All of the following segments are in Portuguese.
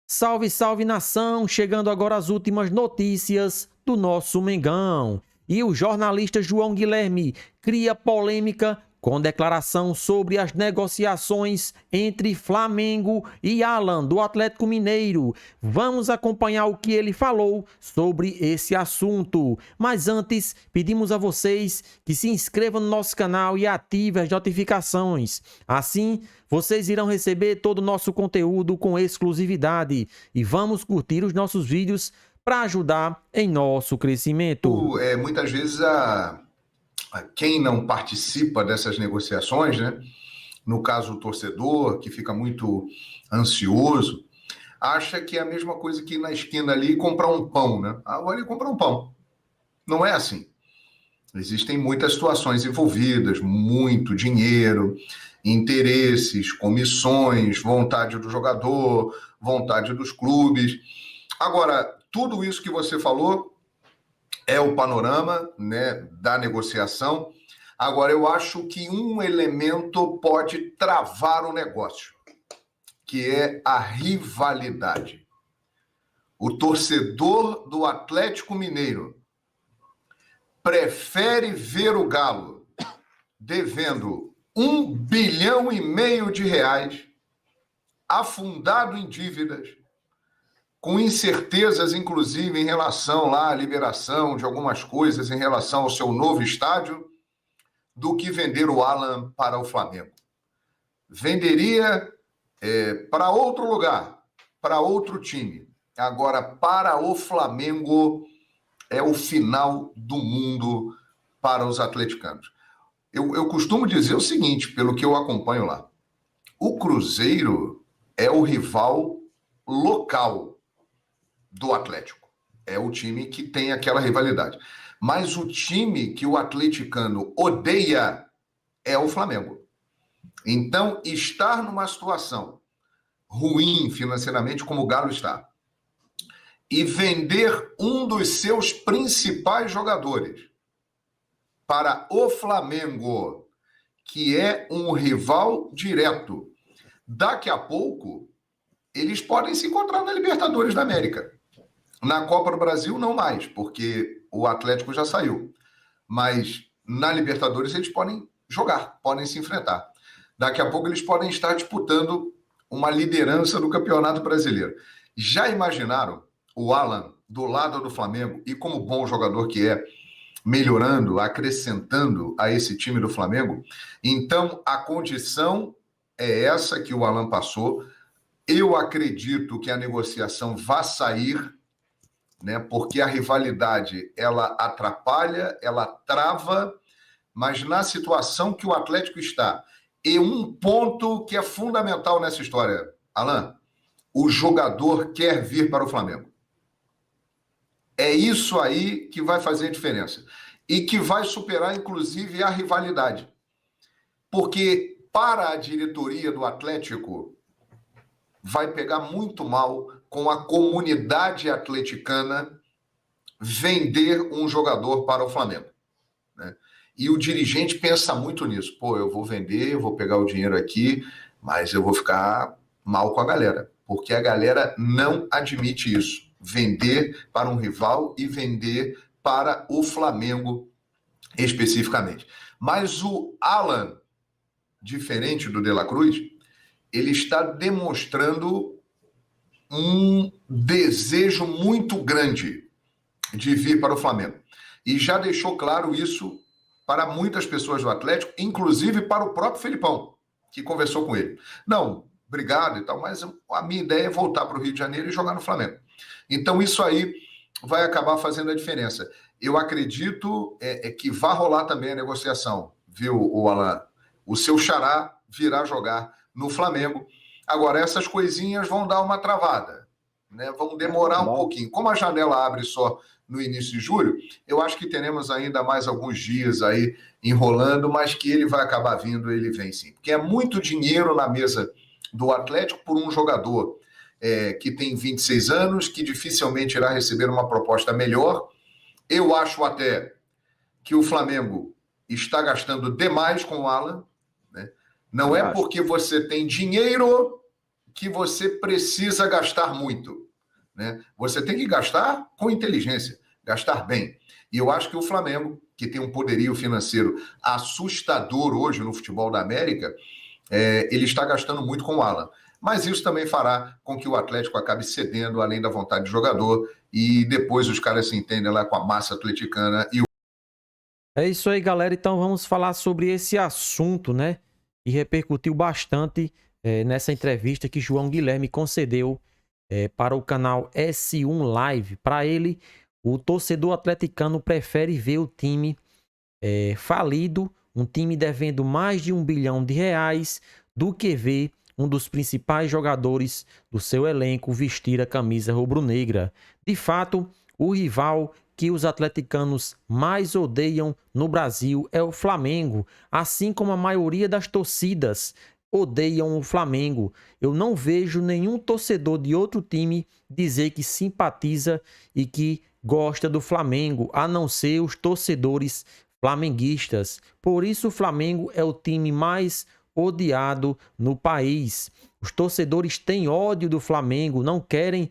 Salve, salve nação! Chegando agora as últimas notícias do nosso Mengão. E o jornalista João Guilherme cria polêmica com declaração sobre as negociações entre Flamengo e Alan, do Atlético Mineiro. Vamos acompanhar o que ele falou sobre esse assunto. Mas antes, pedimos a vocês que se inscrevam no nosso canal e ativem as notificações. Assim, vocês irão receber todo o nosso conteúdo com exclusividade. E vamos curtir os nossos vídeos para ajudar em nosso crescimento. Muitas vezes quem não participa dessas negociações, né? No caso o torcedor, que fica muito ansioso, acha que é a mesma coisa que ir na esquina ali e comprar um pão, né? Agora ele compra um pão. Não é assim. Existem muitas situações envolvidas, muito dinheiro, interesses, comissões, vontade do jogador, vontade dos clubes. Agora, tudo isso que você falou é o panorama, né, da negociação. Agora, eu acho que um elemento pode travar o negócio, que é a rivalidade. O torcedor do Atlético Mineiro prefere ver o Galo devendo 1,5 bilhão de reais, afundado em dívidas, com incertezas, inclusive, em relação lá à liberação de algumas coisas em relação ao seu novo estádio, do que vender o Alan para o Flamengo. Venderia para outro lugar, para outro time. Agora, para o Flamengo, é o final do mundo para os atleticanos. Eu costumo dizer o seguinte, pelo que eu acompanho lá. O Cruzeiro é o rival local do Atlético. É o time que tem aquela rivalidade. Mas o time que o atleticano odeia é o Flamengo. Então, estar numa situação ruim financeiramente, como o Galo está, e vender um dos seus principais jogadores para o Flamengo, que é um rival direto, daqui a pouco, eles podem se encontrar na Libertadores da América. Na Copa do Brasil, não mais, porque o Atlético já saiu. Mas na Libertadores eles podem jogar, podem se enfrentar. Daqui a pouco eles podem estar disputando uma liderança do Campeonato Brasileiro. Já imaginaram o Alan do lado do Flamengo e como bom jogador que é, melhorando, acrescentando a esse time do Flamengo? Então, a condição é essa que o Alan passou. Eu acredito que a negociação vai sair, né, porque a rivalidade, ela atrapalha, ela trava, mas na situação que o Atlético está, e um ponto que é fundamental nessa história, Alan, o jogador quer vir para o Flamengo. É isso aí que vai fazer a diferença. E que vai superar, inclusive, a rivalidade. Porque para a diretoria do Atlético, vai pegar muito mal com a comunidade atleticana vender um jogador para o Flamengo, né? E o dirigente pensa muito nisso. Pô, eu vou vender, eu vou pegar o dinheiro aqui, mas eu vou ficar mal com a galera, porque a galera não admite isso. Vender para um rival e vender para o Flamengo especificamente. Mas o Alan, diferente do De La Cruz, ele está demonstrando um desejo muito grande de vir para o Flamengo. E já deixou claro isso para muitas pessoas do Atlético, inclusive para o próprio Felipão, que conversou com ele. Não, obrigado e tal, mas a minha ideia é voltar para o Rio de Janeiro e jogar no Flamengo. Então isso aí vai acabar fazendo a diferença. Eu acredito que vai rolar também a negociação, viu, o Alan? O seu xará virá jogar no Flamengo. Agora, essas coisinhas vão dar uma travada, né? Vão demorar um pouquinho. Como a janela abre só no início de julho, eu acho que teremos ainda mais alguns dias aí enrolando, mas que ele vai acabar vindo, ele vem sim. Porque é muito dinheiro na mesa do Atlético por um jogador que tem 26 anos, que dificilmente irá receber uma proposta melhor. Eu acho até que o Flamengo está gastando demais com o Alan, né? Não é porque você tem dinheiro que você precisa gastar muito, né? Você tem que gastar com inteligência, gastar bem. E eu acho que o Flamengo, que tem um poderio financeiro assustador hoje no futebol da América, ele está gastando muito com o Alan. Mas isso também fará com que o Atlético acabe cedendo além da vontade do jogador e depois os caras se entendem lá com a massa atleticana. É isso aí, galera. Então vamos falar sobre esse assunto, né? E repercutiu bastante nessa entrevista que João Guilherme concedeu para o canal S1 Live. Para ele, o torcedor atleticano prefere ver o time falido, um time devendo mais de R$1 bilhão, do que ver um dos principais jogadores do seu elenco vestir a camisa rubro-negra. De fato, o rival que os atleticanos mais odeiam no Brasil é o Flamengo, assim como a maioria das torcidas odeiam o Flamengo. Eu não vejo nenhum torcedor de outro time dizer que simpatiza e que gosta do Flamengo, a não ser os torcedores flamenguistas. Por isso o Flamengo é o time mais odiado no país. Os torcedores têm ódio do Flamengo, não querem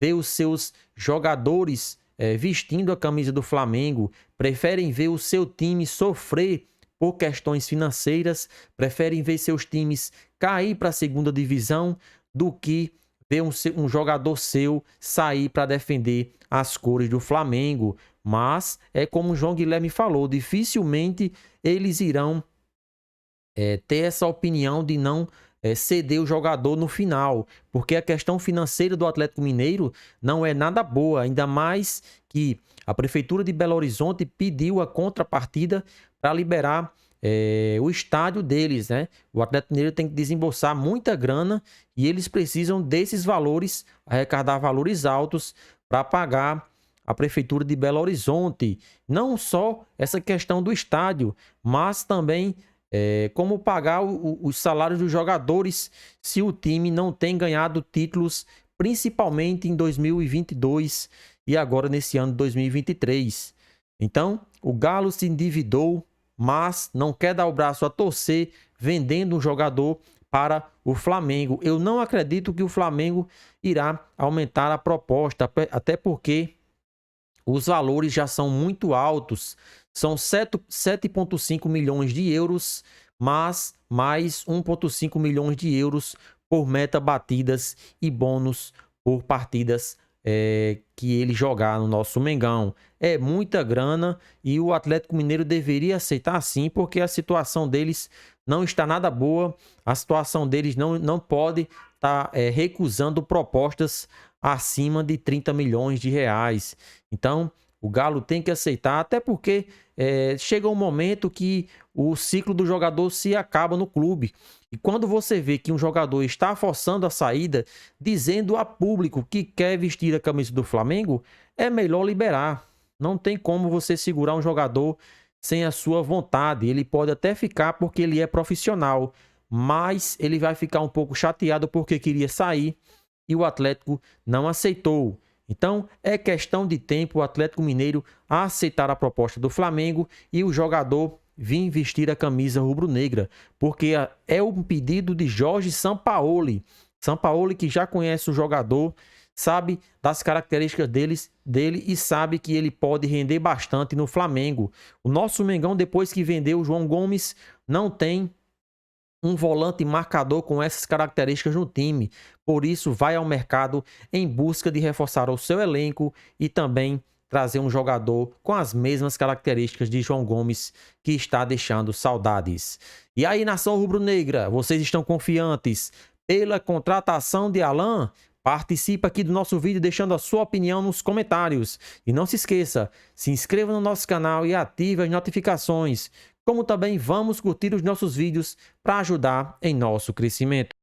ver os seus jogadores vestindo a camisa do Flamengo, preferem ver o seu time sofrer por questões financeiras, preferem ver seus times cair para a segunda divisão do que ver um jogador seu sair para defender as cores do Flamengo. Mas é como o João Guilherme falou, dificilmente eles irão ter essa opinião de não ceder o jogador no final, porque a questão financeira do Atlético Mineiro não é nada boa, ainda mais que a Prefeitura de Belo Horizonte pediu a contrapartida para liberar o estádio deles, né? O Atlético Mineiro tem que desembolsar muita grana e eles precisam desses valores, arrecadar valores altos para pagar a Prefeitura de Belo Horizonte. Não só essa questão do estádio, mas também como pagar os salários dos jogadores se o time não tem ganhado títulos, principalmente em 2022 e agora nesse ano de 2023. Então, o Galo se endividou, mas não quer dar o braço a torcer, vendendo um jogador para o Flamengo. Eu não acredito que o Flamengo irá aumentar a proposta, até porque os valores já são muito altos. São 7,5 milhões de euros, mas mais 1,5 milhões de euros por meta batidas e bônus por partidas que ele jogar no nosso Mengão. É muita grana e o Atlético Mineiro deveria aceitar sim, porque a situação deles não está nada boa. A situação deles não pode estar recusando propostas acima de 30 milhões de reais. Então, o Galo tem que aceitar, até porque chega um momento que o ciclo do jogador se acaba no clube. E quando você vê que um jogador está forçando a saída, dizendo a público que quer vestir a camisa do Flamengo, é melhor liberar. Não tem como você segurar um jogador sem a sua vontade. Ele pode até ficar porque ele é profissional, mas ele vai ficar um pouco chateado porque queria sair e o Atlético não aceitou. Então, é questão de tempo o Atlético Mineiro aceitar a proposta do Flamengo e o jogador vir vestir a camisa rubro-negra, porque é um pedido de Jorge Sampaoli. Sampaoli, que já conhece o jogador, sabe das características dele e sabe que ele pode render bastante no Flamengo. O nosso Mengão, depois que vendeu o João Gomes, não tem um volante marcador com essas características no time. Por isso, vai ao mercado em busca de reforçar o seu elenco e também trazer um jogador com as mesmas características de João Gomes, que está deixando saudades. E aí, nação rubro-negra, vocês estão confiantes pela contratação de Alan? Participa aqui do nosso vídeo deixando a sua opinião nos comentários. E não se esqueça, se inscreva no nosso canal e ative as notificações. Como também vamos curtir os nossos vídeos para ajudar em nosso crescimento.